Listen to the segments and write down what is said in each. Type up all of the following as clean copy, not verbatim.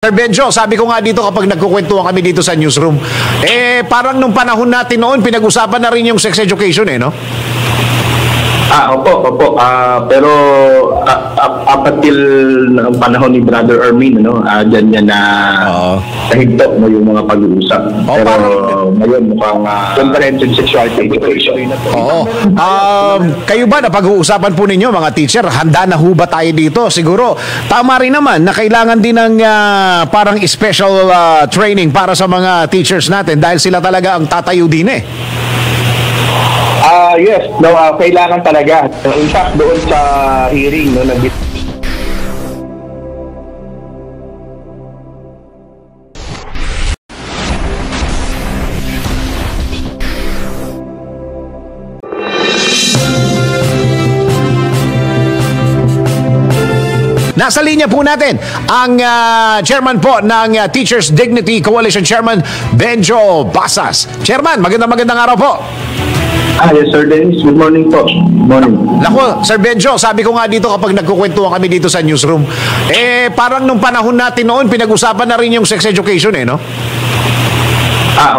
Sir Benjo, sabi ko nga dito kapag nagkukwentuhan kami dito sa newsroom, parang nung panahon natin noon, pinag-usapan na rin yung sex education no? Opo. Pero up until ng panahon ni Brother Ermin, dyan yan na nahigto mo yung mga pag-uusap. Pero ngayon mukhang comprehensive sexuality education. Kayo ba na pag-uusapan po ninyo mga teacher, handa na ho ba tayo dito? Siguro, tama rin naman na kailangan din ng parang special training para sa mga teachers natin dahil sila talaga ang tatayo din Yes, kailangan talaga. In fact, doon sa hearing, Nasa linya po natin ang chairman po ng Teachers Dignity Coalition, Chairman Benjo Basas. Chairman, magandang araw po. Yes, Sir Dennis. Good morning po. Morning. Nako, Sir Benjo, sabi ko nga dito kapag nagkukwentuhan kami dito sa newsroom, parang nung panahon natin noon, pinag-usapan na rin yung sex education no?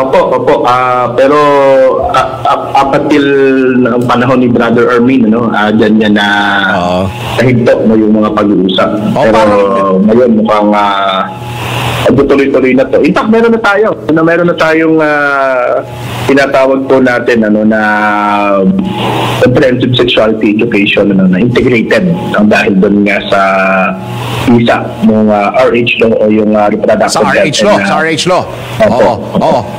Opo. Pero up until ng panahon ni Brother Ermin, dyan yan na nahigto mo yung mga pag-uusap. Pero ngayon mukhang tuloy-tuloy na to. In fact, meron na tayong tinatawag po natin na comprehensive sexuality education na integrated dahil doon nga sa isa ng RH law o yung reproductive sa RH law.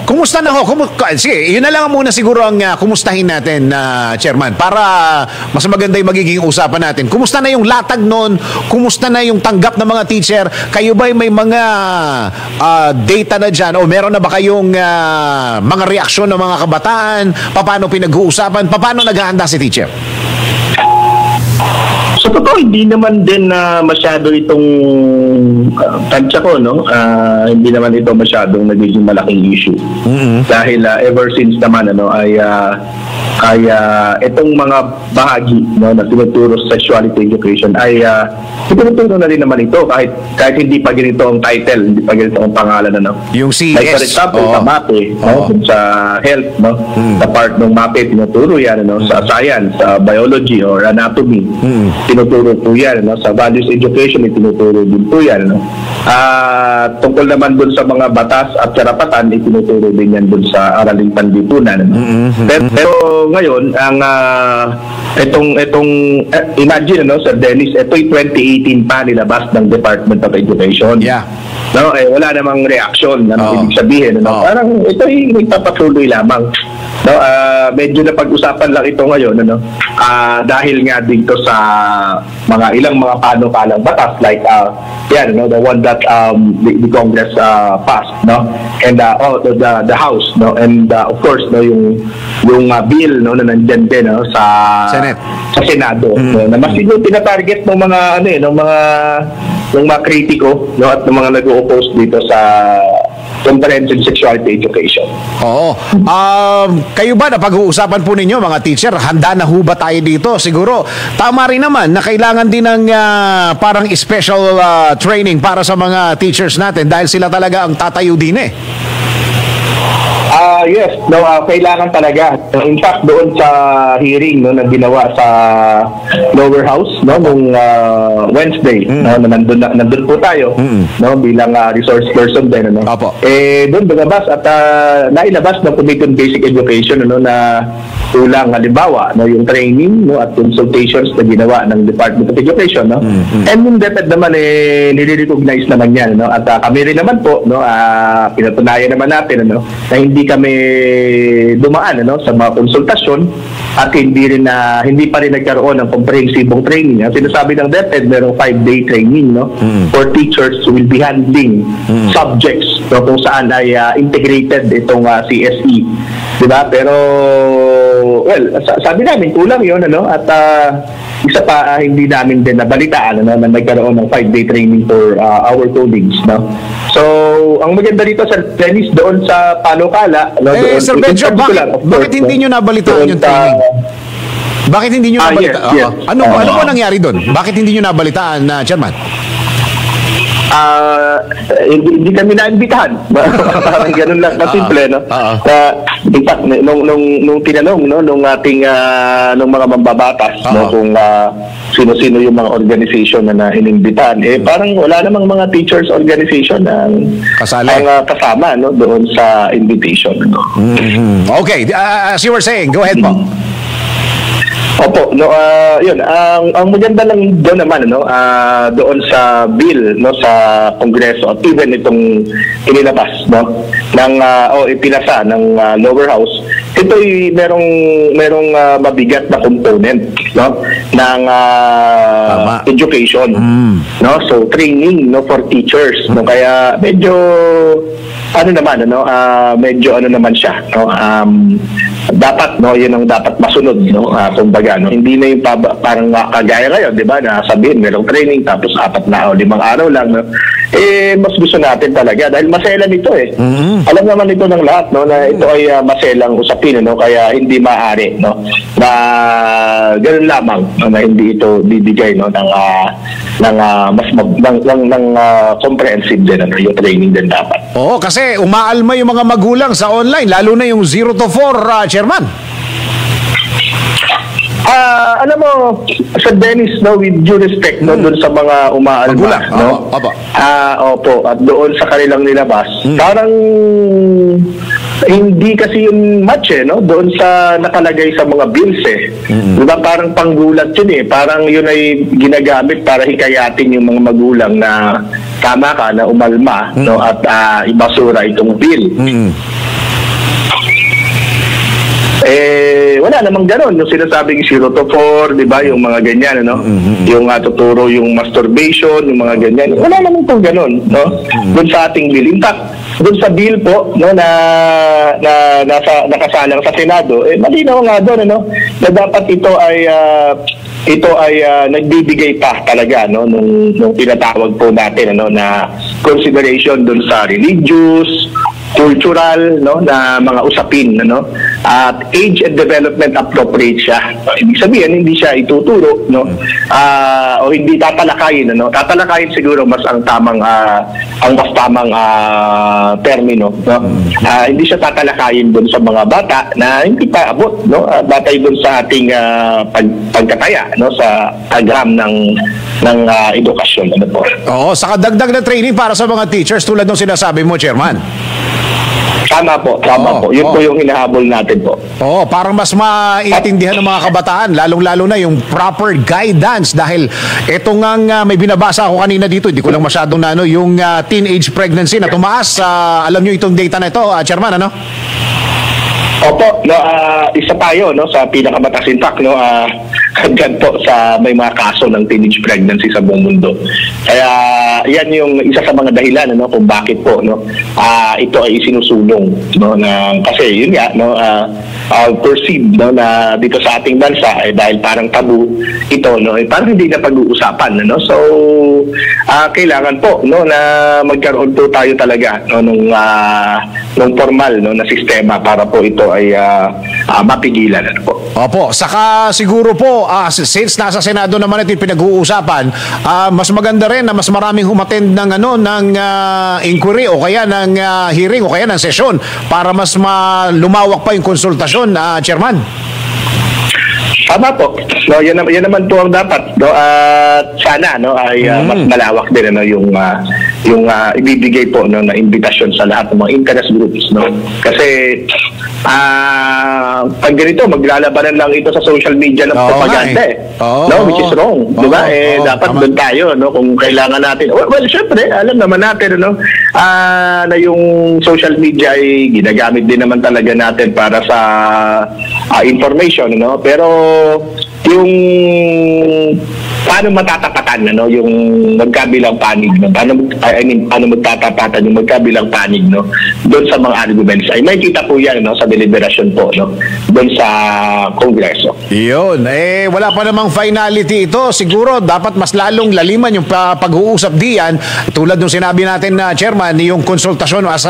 Kumusta na ho? Sige, yun na lang muna siguro ang kumustahin natin, Chairman, para mas maganda yung magiging usapan natin. Kumusta na yung latag noon? Kumusta na yung tanggap ng mga teacher? Kayo ba may mga data na dyan o meron na ba kayong mga reaksyon ng mga kabataan? Paano pinag-uusapan? Paano naghahanda si teacher? Sa totoo, hindi naman din masyado itong tansya ko, hindi naman ito masyadong nagiging malaking issue. Dahil ever since naman ay itong mga bahagi na tinuturo sa sexuality education ay tinuturo na rin naman ito kahit hindi pa ganito ang title, hindi pa ganito ang pangalan yung CS. Like for example, sa MAPE, sa health, sa part ng MAPE tinuturo yan, sa science, sa biology or anatomy, tinuturo po yan, sa values education tinuturo din po yan, tungkol naman dun sa mga batas at karapatan tinuturo din yan dun sa araling panlipunan. Pero ngayon ang itong imagine Sir Dennis, ito'y 2018 pa nilabas ng Department of Education. Wala namang reaksyon ibig sabihin parang ito'y nagpapatuloy lamang. Medyo na pag-usapan lang ito ngayon dahil nga dito sa ilang mga panukalang batas like the one that the Congress passed and the House and of course yung bill na nandiyan din sa Senate, sa Senado na mas tinatarget ng mga ng mga kritiko at ng mga nag-o-oppose dito sa comprehensive sexuality education. Kayo ba na pag-uusapan po ninyo mga teacher, handa na ho ba tayo dito? Siguro, tama rin naman na kailangan din ng parang special training para sa mga teachers natin dahil sila talaga ang tatayo din Yes, kailangan talaga. In fact, doon sa hearing na ginawa sa lower house nung Wednesday, na nandun po tayo bilang resource person din doon lumabas at nailabas ng Committee on Basic Education na kulang halimbawa yung training at consultations na ginawa ng Department of Education and yung DepEd naman nire-recognize naman yan at kami rin naman po pinatunayan naman natin na hindi kami dumaan sa mga konsultasyon at hindi pa rin nagkaroon ng comprehensibong training. Ang sinasabi ng DepEd, merong 5-day training for teachers who will be handling subjects kung saan ay integrated itong CSE. Diba? Pero sabi namin kulang yun at isa pa hindi namin din nabalitaan na nagkaroon ng 5-day training for our colleagues. So, ang maganda dito sa Dennis doon sa panukala Sir Benjo, bakit hindi nyo nabalitaan yung training? Bakit hindi nyo nabalitaan? Ano po nangyari doon? Bakit hindi nyo nabalitaan, Chairman? hindi kami naimbitahan. Parang ganun lang kasimple, no? In fact, nung tinanong, no, nung ating nung mga mambabatas, no, kung sino-sino yung mga organization na inimbitahan, parang wala namang mga teachers organization ang kasama, no, doon sa invitation, no? Okay, as you were saying, go ahead po. Opo, no, yun, ang maganda lang doon naman, no, doon sa bill, no, sa Kongreso at even itong inilabas, no, ng ipinasa ng lower house, ito'y merong mabigat na component, no, ng education, no, so training, no, for teachers, no, kaya medyo medyo naman siya, no, dapat, no, yun ang dapat masunod, no, kumbaga, no, hindi na yung parang kagaya ngayon, di ba, na sabihin merong training tapos 4 na o 5 araw lang, no, mas gusto natin talaga dahil maselan ito alam naman ito ng lahat, no, na ito ay maselang usapin, no, kaya hindi maaari, no, na ganoon lamang, no, na hindi ito bibigay, no, ng comprehensive din, no, yung training din dapat. Oo, kasi umaalma yung mga magulang sa online, lalo na yung 0 to 4, Chairman. Alam mo, sa Dennis, no, with due respect, no, doon sa mga umaalma, no? Opo, at doon sa kanilang nilabas, parang hindi kasi yung match, no, doon sa nakalagay sa mga bills, diba, parang panggulat yun, parang yun ay ginagamit para hikayatin yung mga magulang na tama ka na umalma, no, at ibasura itong bill. Wala namang gano'n. Yung sinasabing 0 to 4, di ba? Yung mga ganyan, no? Yung tuturo yung masturbation, yung mga ganyan. Wala namang pong gano'n, no? Doon sa ating bill. In fact, doon sa bill po, no, na nakasalang sa Senado, malinaw nga doon, no? Na dapat ito ay nagbibigay pa talaga, no, nung tinatawag po natin, ano, na consideration doon sa religious, cultural, no, na mga usapin, no, at age and development appropriate siya. Ibig sabihin hindi siya ituturo, no, o hindi tatalakayin, no. Tatalakayin siguro mas ang mas tamang termino, no. Hindi siya tatalakayin doon sa mga bata na hindi pa abot, no, batay doon sa ating pagkataya, no, sa program ng edukasyon, ano po. Oo, saka dagdag na training para sa mga teachers tulad ng sinasabi mo, Chairman. Tama po. Yun po yung hinahabol natin po. Oo, parang mas maintindihan ng mga kabataan, lalong-lalo na yung proper guidance dahil ito nga may binabasa ako kanina dito, hindi ko lang masyadong yung teenage pregnancy na tumaas. Alam nyo itong data na ito, Chairman, ano? Opo, no, isa tayo, no, sa pinakamataas, in fact, no, hanggang po sa may mga kaso ng teenage pregnancy sa buong mundo. Kaya yan yung isa sa mga dahilan, no, kung bakit po, no, ito ay sinusulong, no, na kasi yun nga, no, perceived, no, na dito sa ating bansa dahil parang tabu ito, no, parang hindi na pag-uusapan, no. So kailangan po, no, na magkaroon po tayo talaga, no, nung formal, no, na sistema para po ito ay mapigilan, ano po. Opo, saka siguro po since nasa Senado naman ito pinag-uusapan, mas maganda rin na mas maraming umattend ng inquiry o kaya ng hearing o kaya ng session para mas lumawak pa yung konsultasyon, Chairman. Tama po. No, yan naman po ang dapat, no, at sana, no, ay mas malawak din, ano, yung ibibigay po, no, na invitation sa lahat ng mga interest groups, no. Kasi pag ganito maglalabanan lang ito sa social media ng propaganda, no, which is wrong, di ba? Dapat doon tayo, no, kung kailangan natin. Well, syempre, alam naman natin, no, na yung social media ay ginagamit din naman talaga natin para sa information, no, pero yung paano matatapatan, ano, yung magkabilang panig, no? Paano magtatapatan yung magkabilang panig, no, doon sa mga arguments ay may kita po yan, no, sa deliberation po, no, doon sa Kongreso. Yun, wala pa namang finality ito. Siguro dapat mas lalong laliman yung pag-uusap diyan tulad nung sinabi natin na, Chairman, yung konsultasyon as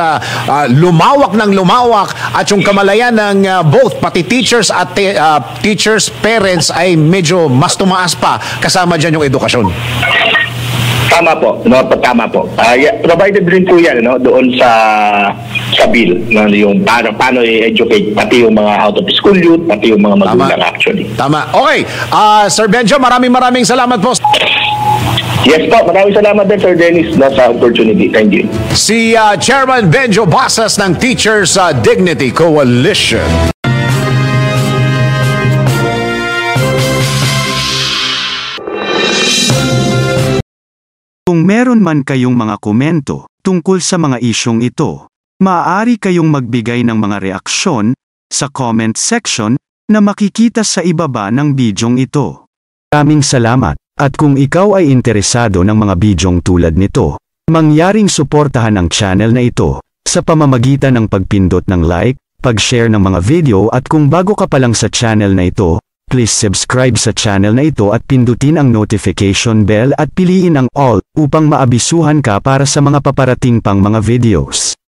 lumawak ng lumawak at yung kamalayan ng both pati teachers at parents ay medyo mas tumaas pa kasama dyan yung edukasyon. Tama po, no, tama po. Provided rin po yan, no, doon sa bill, no, yung paano i-educate pati yung mga out of school youth, pati yung mga magulang actually. Tama. Okay. Sir Benjo, maraming salamat po. Yes po, maraming salamat din Sir Dennis, no, sa opportunity. Thank you. Si Chairman Benjo Basas ng Teachers Dignity Coalition. Kung meron man kayong mga komento tungkol sa mga isyong ito, maaari kayong magbigay ng mga reaksyon sa comment section na makikita sa ibaba ng bidyong ito. Maraming salamat, at kung ikaw ay interesado ng mga bidyong tulad nito, mangyaring suportahan ang channel na ito sa pamamagitan ng pagpindot ng like, pag-share ng mga video, at kung bago ka pa lang sa channel na ito, please subscribe sa channel na ito at pindutin ang notification bell at piliin ang all upang maabisuhan ka para sa mga paparating pang mga videos.